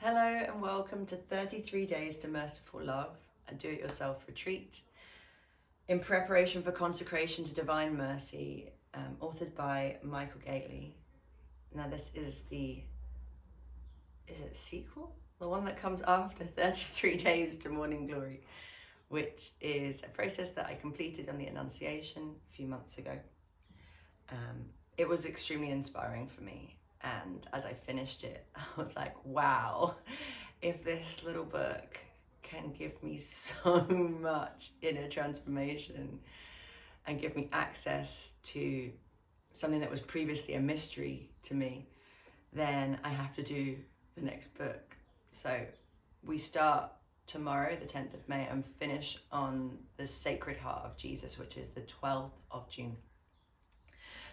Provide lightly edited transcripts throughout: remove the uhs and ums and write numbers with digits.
Hello and welcome to 33 Days to Merciful Love, a do-it-yourself retreat in preparation for consecration to divine mercy, authored by Michael Gately. Now this is is it sequel? The one that comes after 33 Days to Morning Glory, which is a process that I completed on the Annunciation a few months ago. It was extremely inspiring for me. And as I finished it, I was like, wow, if this little book can give me so much inner transformation and give me access to something that was previously a mystery to me, then I have to do the next book. So we start tomorrow, the 10th of May, and finish on the Sacred Heart of Jesus, which is the 12th of June.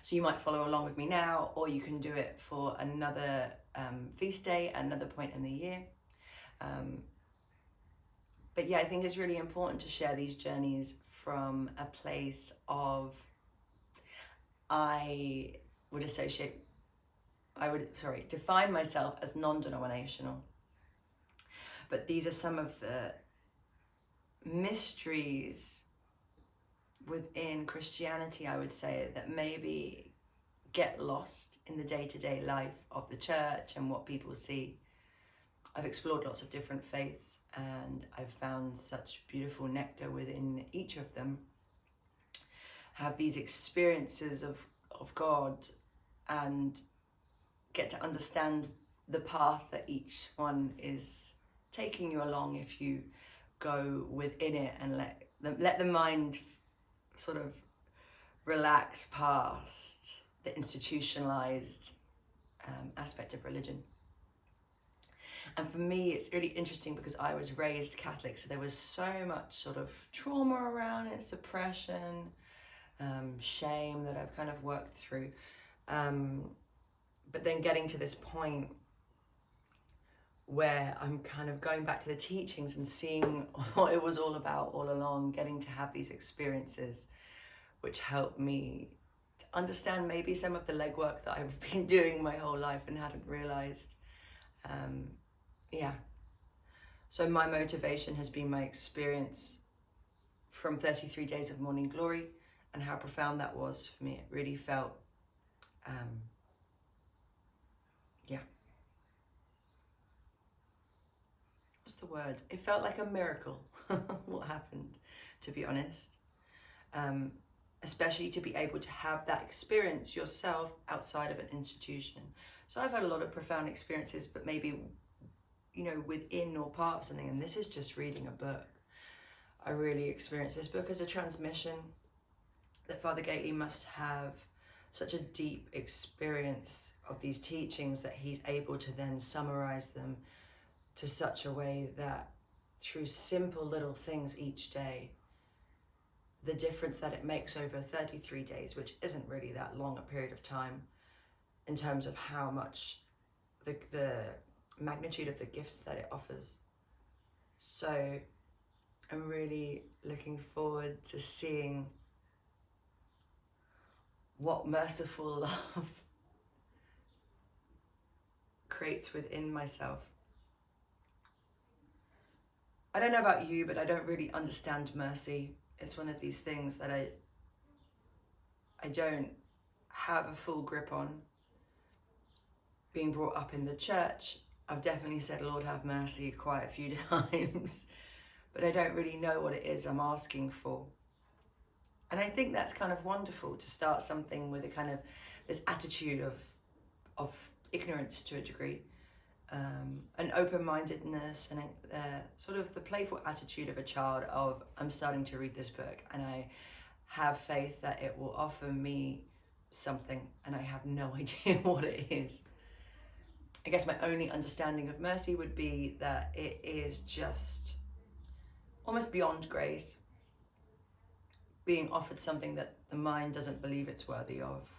So you might follow along with me now, or you can do it for another feast day, another point in the year. But yeah, I think it's really important to share these journeys from a place of, I would define myself as non-denominational. But these are some of the mysteries within Christianity, I would say, that maybe get lost in the day-to-day life of the church and what people see. I've explored lots of different faiths and I've found such beautiful nectar within each of them. Have these experiences of God and get to understand the path that each one is taking you along if you go within it and let the mind sort of relax past the institutionalized aspect of religion. And for me, it's really interesting because I was raised Catholic, so there was so much sort of trauma around it, suppression, shame that I've kind of worked through. But then getting to this point where I'm kind of going back to the teachings and seeing what it was all about all along, getting to have these experiences, which helped me to understand maybe some of the legwork that I've been doing my whole life and hadn't realized. So my motivation has been my experience from 33 Days of Morning Glory and how profound that was for me. It really felt, what's the word? It felt like a miracle what happened, to be honest. Especially to be able to have that experience yourself outside of an institution. So I've had a lot of profound experiences, but maybe, within or part of something, and this is just reading a book. I really experienced this book as a transmission, that Father Gately must have such a deep experience of these teachings that he's able to then summarize them to such a way that through simple little things each day, the difference that it makes over 33 days, which isn't really that long a period of time in terms of how much the magnitude of the gifts that it offers. So I'm really looking forward to seeing what merciful love creates within myself. I don't know about you, but I don't really understand mercy. It's one of these things that I don't have a full grip on. Being brought up in the church, I've definitely said, Lord have mercy quite a few times, but I don't really know what it is I'm asking for. And I think that's kind of wonderful to start something with a kind of this attitude of ignorance to a degree, an open-mindedness and sort of the playful attitude of a child of, I'm starting to read this book and I have faith that it will offer me something and I have no idea what it is. I guess my only understanding of mercy would be that it is just almost beyond grace, being offered something that the mind doesn't believe it's worthy of.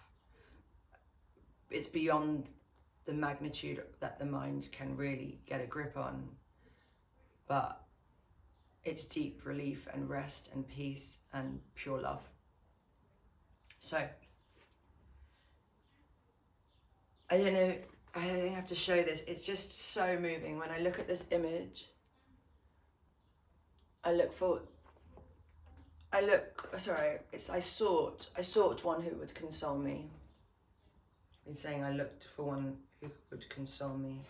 It's beyond the magnitude that the mind can really get a grip on, but it's deep relief and rest and peace and pure love. So I don't know I have to show this. It's just so moving. When I look at this image, I sought one who would console me. He's saying I looked for one who would console me.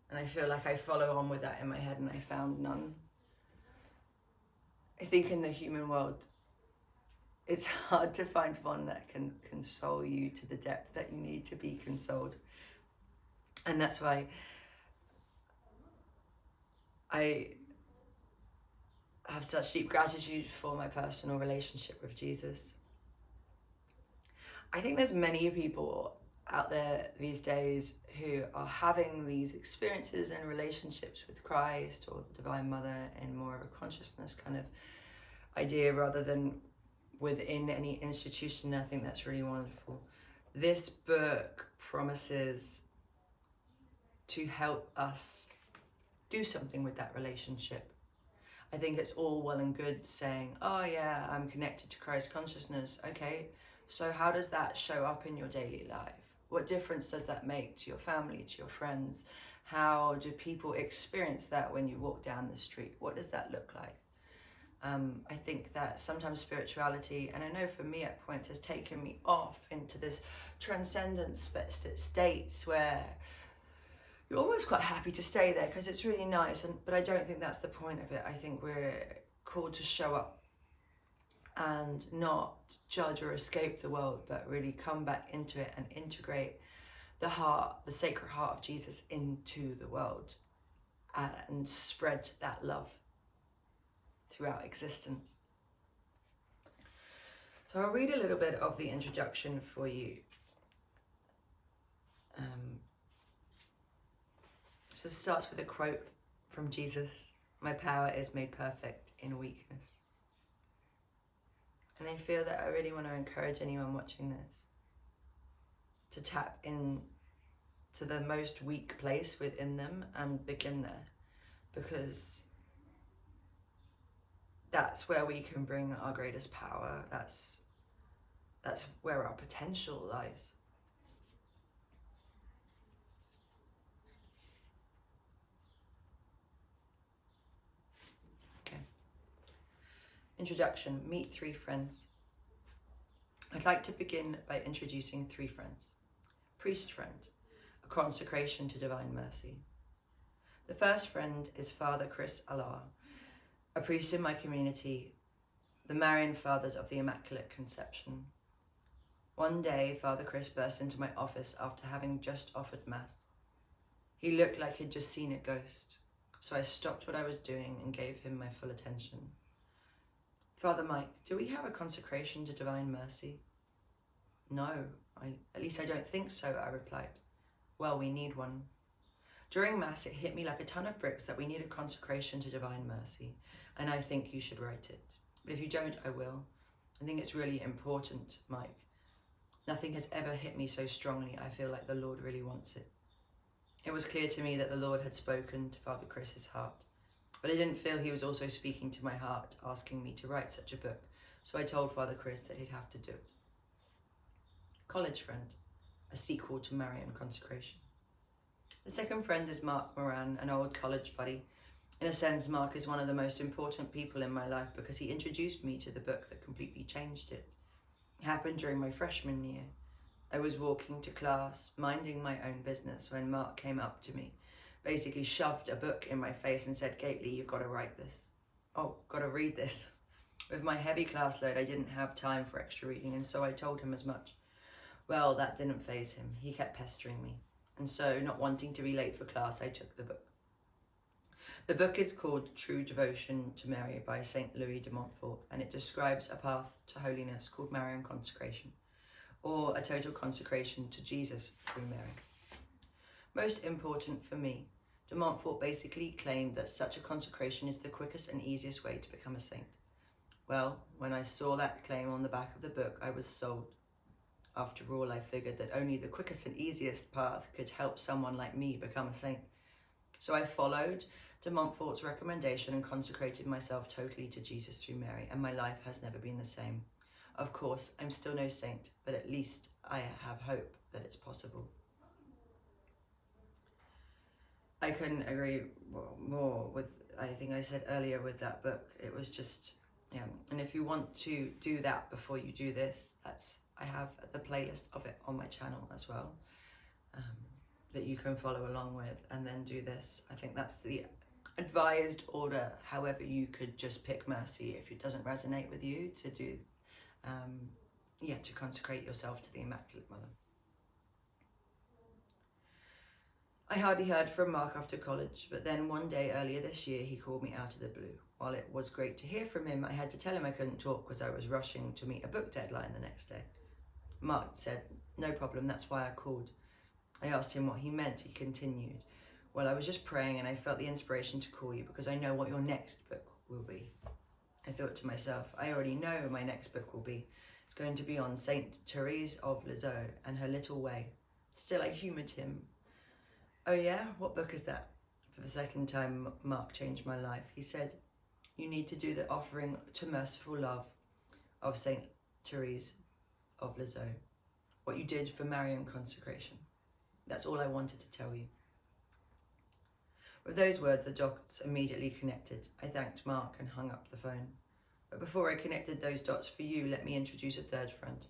And I feel like I follow on with that in my head, and I found none. I think in the human world, it's hard to find one that can console you to the depth that you need to be consoled. And that's why I have such deep gratitude for my personal relationship with Jesus. I think there's many people out there these days who are having these experiences and relationships with Christ or the Divine Mother in more of a consciousness kind of idea rather than within any institution. I think that's really wonderful. This book promises to help us do something with that relationship. I think it's all well and good saying, oh yeah, I'm connected to Christ consciousness. Okay, so how does that show up in your daily life? What difference does that make to your family, to your friends? How do people experience that when you walk down the street? What does that look like? I think that sometimes spirituality, and I know for me at points, has taken me off into this transcendent states where you're almost quite happy to stay there because it's really nice. But I don't think that's the point of it. I think we're called to show up and not judge or escape the world, but really come back into it and integrate the heart, the sacred heart of Jesus into the world and spread that love throughout existence. So I'll read a little bit of the introduction for you. So it starts with a quote from Jesus: "My power is made perfect in weakness." And I feel that I really want to encourage anyone watching this to tap in to the most weak place within them and begin there, because that's where we can bring our greatest power. That's where our potential lies. Okay. Introduction. Meet three friends. I'd like to begin by introducing three friends. Priest friend, a consecration to divine mercy. The first friend is Father Chris Allah, a priest in my community, the Marian Fathers of the Immaculate Conception. One day, Father Chris burst into my office after having just offered Mass. He looked like he'd just seen a ghost, so I stopped what I was doing and gave him my full attention. "Father Mike, do we have a consecration to divine mercy?" "No, at least I don't think so," I replied. "Well, we need one." During Mass, it hit me like a ton of bricks that we need a consecration to divine mercy, and I think you should write it. But if you don't, I will. I think it's really important, Mike. Nothing has ever hit me so strongly. I feel like the Lord really wants it. It was clear to me that the Lord had spoken to Father Chris's heart, but I didn't feel he was also speaking to my heart, asking me to write such a book, so I told Father Chris that he'd have to do it. College friend, a sequel to Marian consecration. The second friend is Mark Moran, an old college buddy. In a sense, Mark is one of the most important people in my life because he introduced me to the book that completely changed it. It happened during my freshman year. I was walking to class, minding my own business, when Mark came up to me, basically shoved a book in my face and said, "Gately, you've got to write this. Oh, got to read this." With my heavy class load, I didn't have time for extra reading, and so I told him as much. Well, that didn't faze him. He kept pestering me. And so, not wanting to be late for class, I took the book. The book is called True Devotion to Mary by St. Louis de Montfort, and it describes a path to holiness called Marian consecration, or a total consecration to Jesus through Mary. Most important for me, de Montfort basically claimed that such a consecration is the quickest and easiest way to become a saint. Well, when I saw that claim on the back of the book, I was sold. After all, I figured that only the quickest and easiest path could help someone like me become a saint. So I followed de Montfort's recommendation and consecrated myself totally to Jesus through Mary, and my life has never been the same. Of course, I'm still no saint, but at least I have hope that it's possible. I couldn't agree more with, I think I said earlier with that book. It was just, yeah. And if you want to do that before you do this, I have the playlist of it on my channel as well, that you can follow along with and then do this. I think that's the advised order. However, you could just pick Mercy if it doesn't resonate with you, to do, to consecrate yourself to the Immaculate Mother. I hardly heard from Mark after college, but then one day earlier this year, he called me out of the blue. While it was great to hear from him, I had to tell him I couldn't talk because I was rushing to meet a book deadline the next day. Mark said, "No problem, that's why I called." I asked him what he meant. He continued, "Well, I was just praying and I felt the inspiration to call you because I know what your next book will be." I thought to myself, I already know my next book will be. It's going to be on Saint Therese of Lisieux and her little way. Still, I humoured him. "Oh yeah? What book is that?" For the second time, Mark changed my life. He said, "You need to do the offering to Merciful Love of Saint Therese of Lisieux. What you did for Marian consecration. That's all I wanted to tell you." With those words, the dots immediately connected. I thanked Mark and hung up the phone. But before I connected those dots for you, let me introduce a third friend.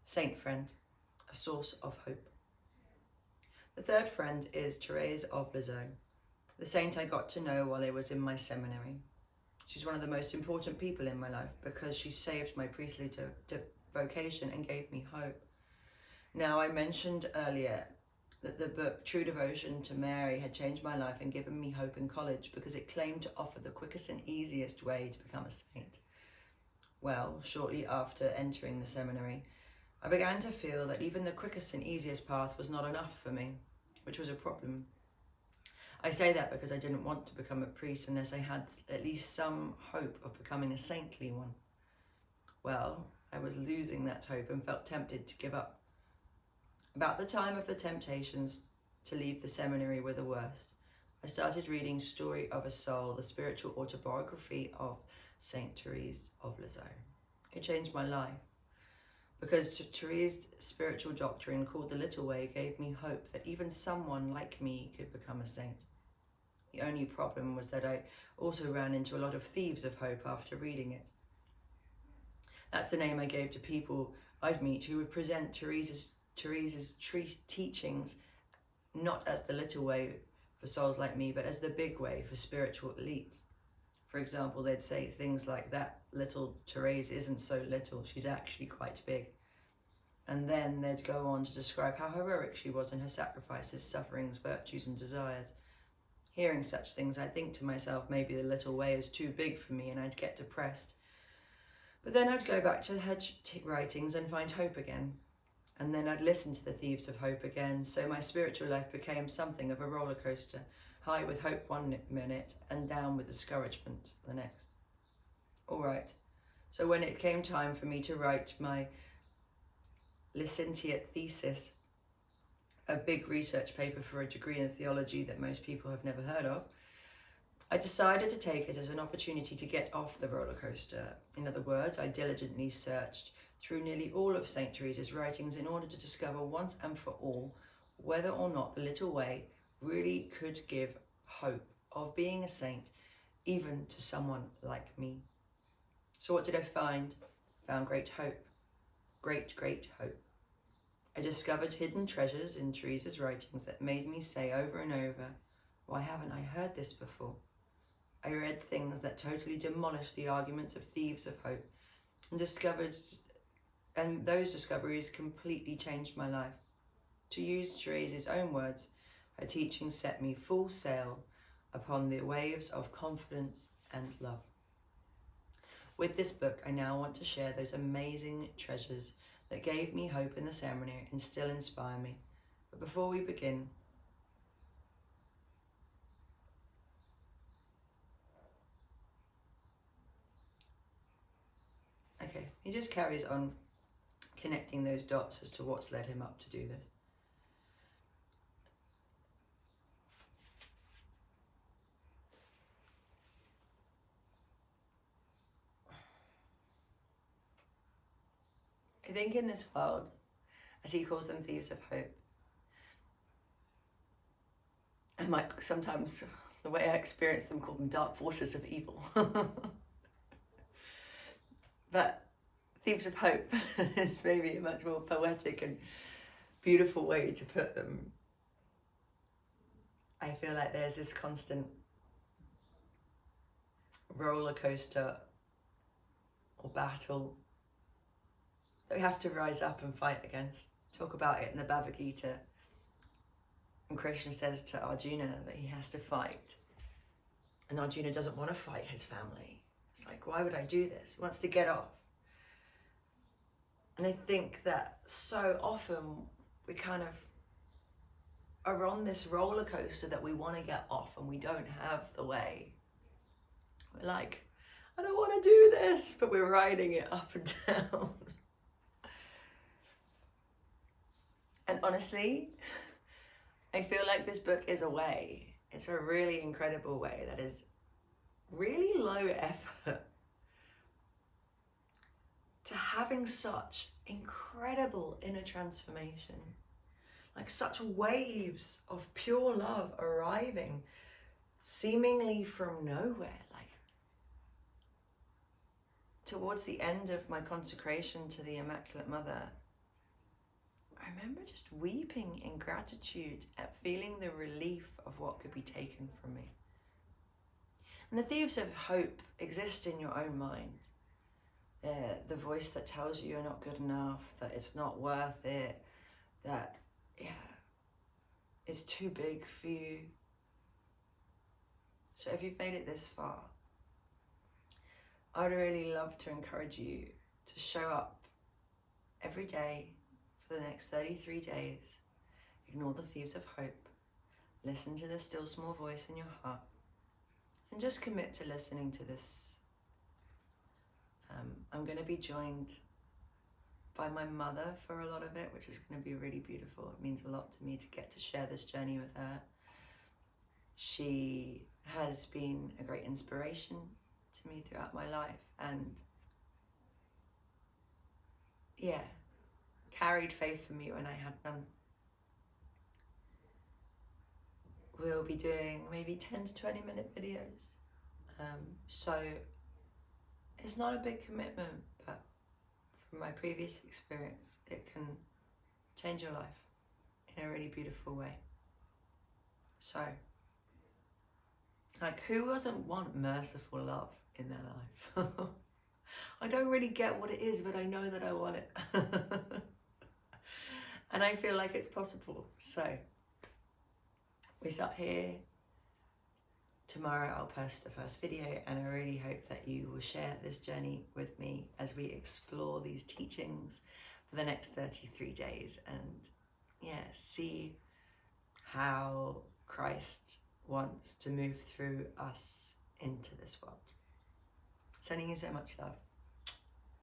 Saint friend, a source of hope. The third friend is Therese of Lisieux, the saint I got to know while I was in my seminary. She's one of the most important people in my life because she saved my priestly vocation and gave me hope. Now, I mentioned earlier that the book True Devotion to Mary had changed my life and given me hope in college because it claimed to offer the quickest and easiest way to become a saint. Well, shortly after entering the seminary, I began to feel that even the quickest and easiest path was not enough for me, which was a problem. I say that because I didn't want to become a priest unless I had at least some hope of becoming a saintly one. Well, I was losing that hope and felt tempted to give up. About the time of the temptations to leave the seminary were the worst, I started reading Story of a Soul, the spiritual autobiography of Saint Therese of Lisieux. It changed my life because Therese's spiritual doctrine called the Little Way gave me hope that even someone like me could become a saint. The only problem was that I also ran into a lot of thieves of hope after reading it. That's the name I gave to people I'd meet who would present Therese's teachings not as the little way for souls like me, but as the big way for spiritual elites. For example, they'd say things like, "That little Therese isn't so little, she's actually quite big." And then they'd go on to describe how heroic she was in her sacrifices, sufferings, virtues, and desires. Hearing such things, I'd think to myself, maybe the little way is too big for me, and I'd get depressed. But then I'd go back to her writings and find hope again. And then I'd listen to the thieves of hope again, so my spiritual life became something of a roller coaster, high with hope one minute and down with discouragement the next. All right, so when it came time for me to write my licentiate thesis, a big research paper for a degree in theology that most people have never heard of, I decided to take it as an opportunity to get off the roller coaster. In other words, I diligently searched through nearly all of St. Therese's writings in order to discover once and for all whether or not the little way really could give hope of being a saint, even to someone like me. So what did I find? Found great hope. Great, great hope. I discovered hidden treasures in Therese's writings that made me say over and over, "Why haven't I heard this before?" I read things that totally demolished the arguments of thieves of hope and those discoveries completely changed my life. To use Therese's own words, her teaching set me full sail upon the waves of confidence and love. With this book, I now want to share those amazing treasures that gave me hope in the seminary and still inspire me. But before we begin, he just carries on connecting those dots as to what's led him up to do this. I think in this world, as he calls them, thieves of hope, might sometimes, the way I experience them, call them dark forces of evil. But Thieves of Hope is maybe a much more poetic and beautiful way to put them. I feel like there's this constant roller coaster or battle that we have to rise up and fight against. Talk about it in the Bhagavad Gita. And Krishna says to Arjuna that he has to fight. And Arjuna doesn't want to fight his family. It's like, why would I do this? He wants to get off. And I think that so often we kind of are on this roller coaster that we want to get off and we don't have the way. We're like, I don't want to do this, but we're riding it up and down. And honestly, I feel like this book is a way. It's a really incredible way that is really low effort to having such incredible inner transformation. Like such waves of pure love arriving seemingly from nowhere. Like towards the end of my consecration to the Immaculate Mother, I remember just weeping in gratitude at feeling the relief of what could be taken from me. And the Thieves of Hope exist in your own mind. They're the voice that tells you you're not good enough, that it's not worth it, that, it's too big for you. So if you've made it this far, I'd really love to encourage you to show up every day for the next 33 days. Ignore the Thieves of Hope. Listen to the still small voice in your heart. And just commit to listening to this. I'm going to be joined by my mother for a lot of it, which is going to be really beautiful. It means a lot to me to get to share this journey with her. She has been a great inspiration to me throughout my life, and carried faith for me when I had none. We'll be doing maybe 10 to 20 minute videos. So it's not a big commitment, but from my previous experience, it can change your life in a really beautiful way. So, like, who doesn't want merciful love in their life? I don't really get what it is, but I know that I want it. And I feel like it's possible. So, we start here. Tomorrow I'll post the first video, and I really hope that you will share this journey with me as we explore these teachings for the next 33 days and see how Christ wants to move through us into this world. Sending you so much love.